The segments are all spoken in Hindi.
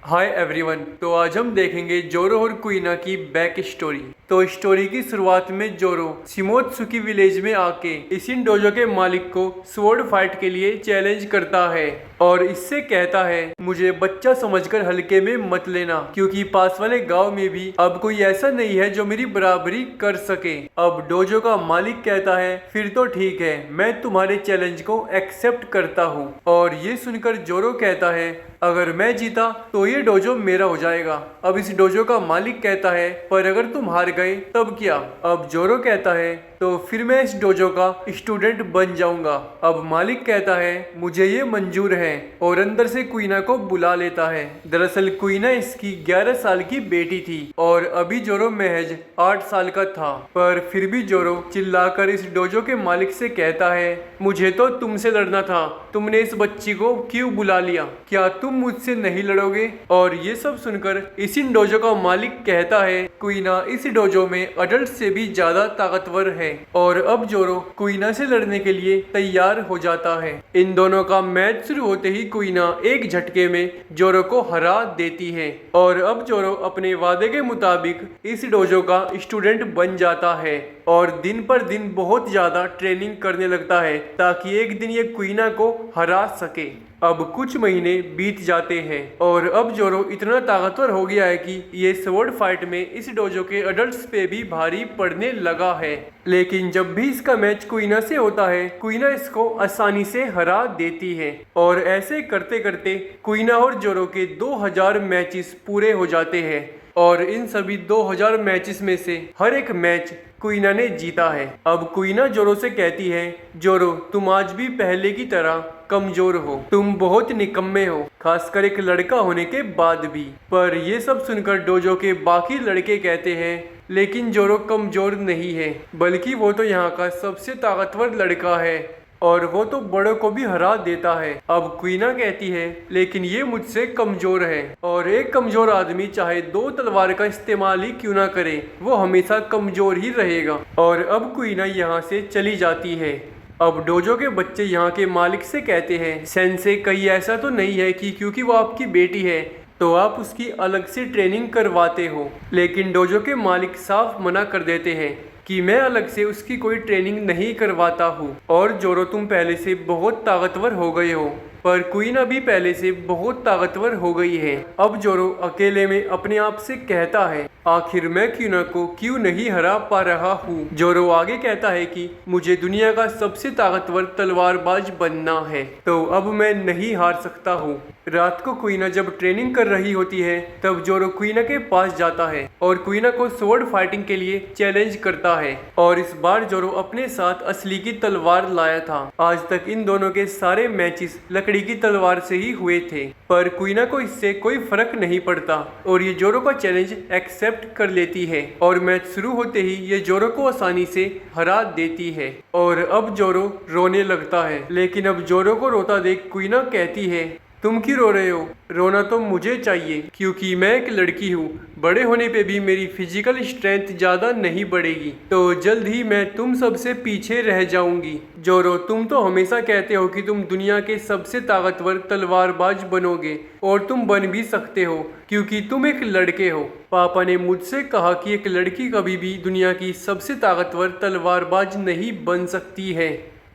Hi everyone. तो आज हम देखेंगे जोरो और कुइना की बैक स्टोरी। तो स्टोरी की शुरुआत में जोरो शिमोत्सुकी विलेज में आके इसिन डोजो के मालिक को स्वॉर्ड फाइट के लिए चैलेंज करता है और इससे कहता है मुझे बच्चा समझकर हल्के में मत लेना, क्योंकि पास वाले गांव में भी अब कोई ऐसा नहीं है जो मेरी बराबरी कर सके। अब डोजो का मालिक कहता है फिर तो ठीक है, मैं तुम्हारे चैलेंज को एक्सेप्ट करता हूँ। और ये सुनकर जोरो कहता है अगर मैं जीता तो ये डोजो मेरा हो जाएगा। अब इस डोजो का मालिक कहता है पर अगर तुम हार गए तब क्या? अब जोरो कहता है तो फिर मैं इस डोजो का स्टूडेंट बन जाऊंगा। अब मालिक कहता है मुझे ये मंजूर है और अंदर से कुइना को बुला लेता है। दरअसल कुइना इसकी 11 साल की बेटी थी और अभी जोरो महज 8 साल का था। पर फिर भी जोरो चिल्लाकर इस डोजो के मालिक से कहता है मुझे तो तुमसे लड़ना था, तुमने इस बच्ची को क्यों बुला लिया? क्या तुम मुझसे नहीं लड़ोगे? और ये सब सुनकर इसी डोजो का मालिक कहता है कुइना इस डोजो में अडल्ट से भी ज्यादा ताकतवर है। और अब जोरो कुइना से लड़ने के लिए तैयार हो जाता है। इन दोनों का मैच शुरू होते ही कुइना एक झटके में जोरो को हरा देती है और अब जोरो अपने वादे के मुताबिक इस डोजो का स्टूडेंट बन जाता है और दिन पर दिन बहुत ज्यादा ट्रेनिंग करने लगता है ताकि एक दिन ये कुइना को हरा सके। अब कुछ महीने बीत जाते हैं और अब जोरो इतना ताकतवर हो गया है कि ये स्वॉर्ड फाइट में इस डोजो के अडल्ट्स पे भी भारी पड़ने लगा है। लेकिन जब भी इसका मैच कुइना से होता है कुइना इसको आसानी से हरा देती है और ऐसे करते करते कुइना और जोरो के 2000 मैचेस पूरे हो जाते हैं और इन सभी 2000 मैचेस में से हर एक मैच कुइना ने जीता है। अब कुइना जोरो से कहती है जोरो तुम आज भी पहले की तरह कमजोर हो, तुम बहुत निकम्मे हो, खासकर एक लड़का होने के बाद भी। पर ये सब सुनकर डोजो के बाकी लड़के कहते हैं लेकिन जोरो कमजोर नहीं है, बल्कि वो तो यहाँ का सबसे ताकतवर लड़का है और वो तो बड़ों को भी हरा देता है। अब कुइना कहती है लेकिन ये मुझसे कमजोर है और एक कमजोर आदमी चाहे 2 तलवार का इस्तेमाल ही क्यों ना करे वो हमेशा कमजोर ही रहेगा। और अब कुइना यहाँ से चली जाती है। अब डोजो के बच्चे यहाँ के मालिक से कहते हैं सेंसे कहीं ऐसा तो नहीं है कि क्योंकि वो आपकी बेटी है तो आप उसकी अलग से ट्रेनिंग करवाते हो? लेकिन डोजो के मालिक साफ मना कर देते हैं कि मैं अलग से उसकी कोई ट्रेनिंग नहीं करवाता हूँ और जोरो तुम पहले से बहुत ताकतवर हो गए हो। पर कुइना भी पहले से बहुत ताकतवर हो गई है। अब जोरो अकेले में अपने आप से कहता है आखिर मैं कुइना को क्यों नहीं हरा पा रहा हूँ। जोरो आगे कहता है कि मुझे दुनिया का सबसे ताकतवर तलवारबाज बनना है तो अब मैं नहीं हार सकता हूँ। रात को कुइना जब ट्रेनिंग कर रही होती है तब जोरो कुइना के पास जाता है और कुइना को स्वॉर्ड फाइटिंग के लिए चैलेंज करता है और इस बार जोरो अपने साथ असली की तलवार लाया था। आज तक इन दोनों के सारे मैचेस लकड़ी की तलवार से ही हुए थे पर कुइना को इससे कोई फर्क नहीं पड़ता और ये जोरो का चैलेंज एक्सेप्ट कर लेती है और मैच शुरू होते ही ये जोरो को आसानी से हरा देती है। और अब जोरो रोने लगता है लेकिन अब जोरो को रोता देख कुइना कहती है तुम क्यों रो रहे हो? रोना तो मुझे चाहिए क्योंकि मैं एक लड़की हूँ, बड़े होने पे भी मेरी फिजिकल स्ट्रेंथ ज़्यादा नहीं बढ़ेगी तो जल्द ही मैं तुम सबसे पीछे रह जाऊंगी। जोरो तुम तो हमेशा कहते हो कि तुम दुनिया के सबसे ताकतवर तलवारबाज बनोगे और तुम बन भी सकते हो क्योंकि तुम एक लड़के हो। पापा ने मुझसे कहा कि एक लड़की कभी भी दुनिया की सबसे ताकतवर तलवारबाज नहीं बन सकती है,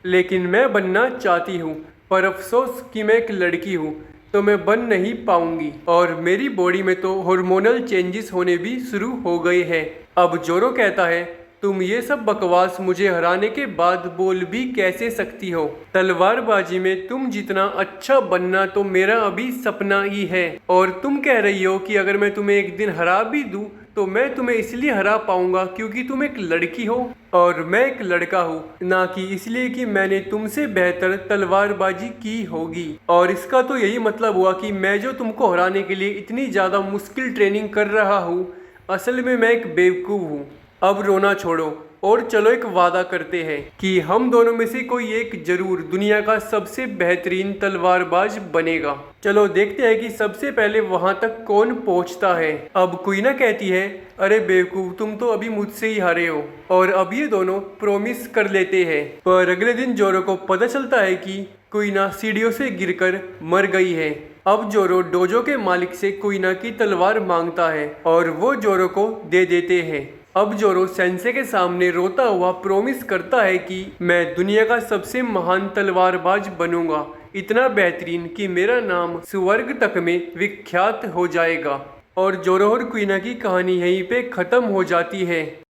लेकिन मैं बनना चाहती हूँ पर अफसोस कि मैं एक लड़की हूँ तो मैं बन नहीं पाऊंगी और मेरी बॉडी में तो हार्मोनल चेंजेस होने भी शुरू हो गए हैं। अब जोरो कहता है तुम ये सब बकवास मुझे हराने के बाद बोल भी कैसे सकती हो? तलवारबाजी में तुम जितना अच्छा बनना तो मेरा अभी सपना ही है और तुम कह रही हो कि अगर मैं तुम्हें एक दिन हरा भी दूं तो मैं तुम्हें इसलिए हरा पाऊंगा क्योंकि तुम एक लड़की हो और मैं एक लड़का हूँ, ना कि इसलिए कि मैंने तुमसे बेहतर तलवारबाजी की होगी। और इसका तो यही मतलब हुआ कि मैं जो तुमको हराने के लिए इतनी ज़्यादा मुश्किल ट्रेनिंग कर रहा हूँ असल में मैं एक बेवकूफ़ हूँ। अब रोना छोड़ो और चलो एक वादा करते हैं कि हम दोनों में से कोई एक जरूर दुनिया का सबसे बेहतरीन तलवारबाज बनेगा। चलो देखते हैं कि सबसे पहले वहां तक कौन पहुंचता है। अब कुइना कहती है अरे बेवकूफ तुम तो अभी मुझसे ही हारे हो और अब ये दोनों प्रॉमिस कर लेते हैं। पर अगले दिन जोरो को पता चलता है कि कुइना सीढ़ियों से गिरकर मर गई है। अब जोरो डोजो के मालिक से कुइना की तलवार मांगता है और वो जोरो को दे देते हैं। अब जोरो सेंसे के सामने रोता हुआ प्रॉमिस करता है कि मैं दुनिया का सबसे महान तलवारबाज बनूंगा, इतना बेहतरीन कि मेरा नाम स्वर्ग तक में विख्यात हो जाएगा। और जोरो और कुइना की कहानी यहीं पे खत्म हो जाती है।